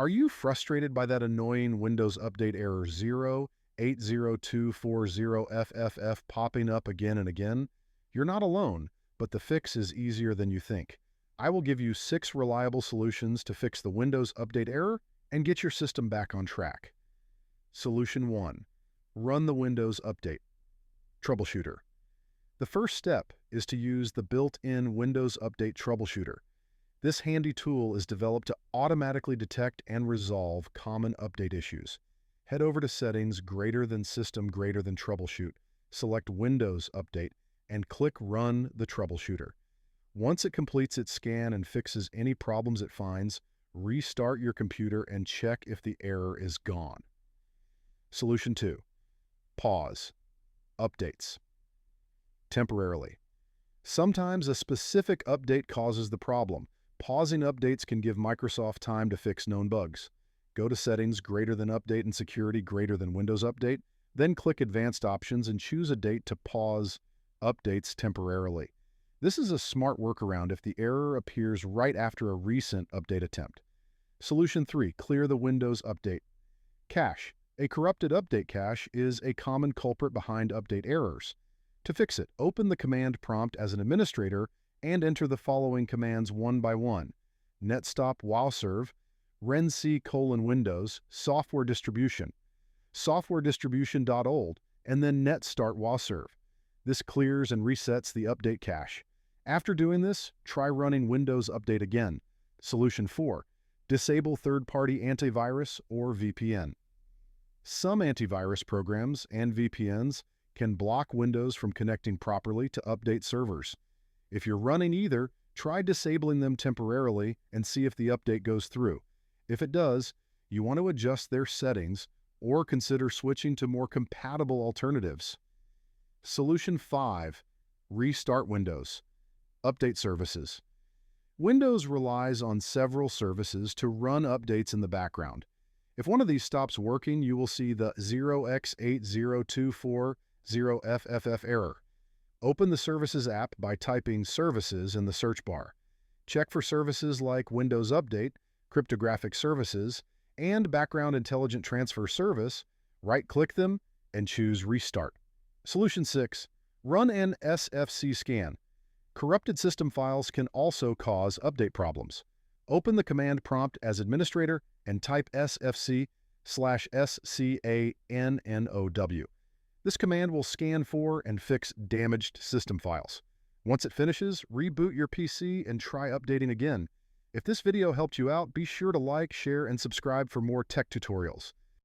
Are you frustrated by that annoying Windows Update error 0x80240fff popping up again and again? You're not alone, but the fix is easier than you think. I will give you 6 reliable solutions to fix the Windows Update error and get your system back on track. Solution 1. Run the Windows Update. Troubleshooter. The first step is to use the built-in Windows Update Troubleshooter. This handy tool is developed to automatically detect and resolve common update issues. Head over to Settings greater than System greater than Troubleshoot, select Windows Update, and click Run the Troubleshooter. Once it completes its scan and fixes any problems it finds, restart your computer and check if the error is gone. Solution 2. Pause. Updates. Temporarily. Sometimes a specific update causes the problem. Pausing updates can give Microsoft time to fix known bugs. Go to Settings greater than Update and Security greater than Windows Update, then click Advanced Options and choose a date to pause updates temporarily. This is a smart workaround if the error appears right after a recent update attempt. Solution 3. Clear the Windows Update. Cache. A corrupted update cache is a common culprit behind update errors. To fix it, open the command prompt as an administrator and enter the following commands one by one: netstop wildserve, renc:\windows, software distribution, softwaredistribution.old, and then netstart wildserve. This clears and resets the update cache. After doing this, try running Windows Update again. Solution 4. Disable third-party antivirus or VPN. Some antivirus programs and VPNs can block Windows from connecting properly to update servers. If you're running either, try disabling them temporarily and see if the update goes through. If it does, you want to adjust their settings or consider switching to more compatible alternatives. Solution 5. Restart Windows. Update services. Windows relies on several services to run updates in the background. If one of these stops working, you will see the 0x80240fff error. Open the Services app by typing Services in the search bar. Check for services like Windows Update, Cryptographic Services, and Background Intelligent Transfer Service. Right-click them and choose Restart. Solution 6. Run an SFC scan. Corrupted system files can also cause update problems. Open the command prompt as administrator and type sfc/scannow. This command will scan for and fix damaged system files. Once it finishes, reboot your PC and try updating again. If this video helped you out, be sure to like, share, and subscribe for more tech tutorials.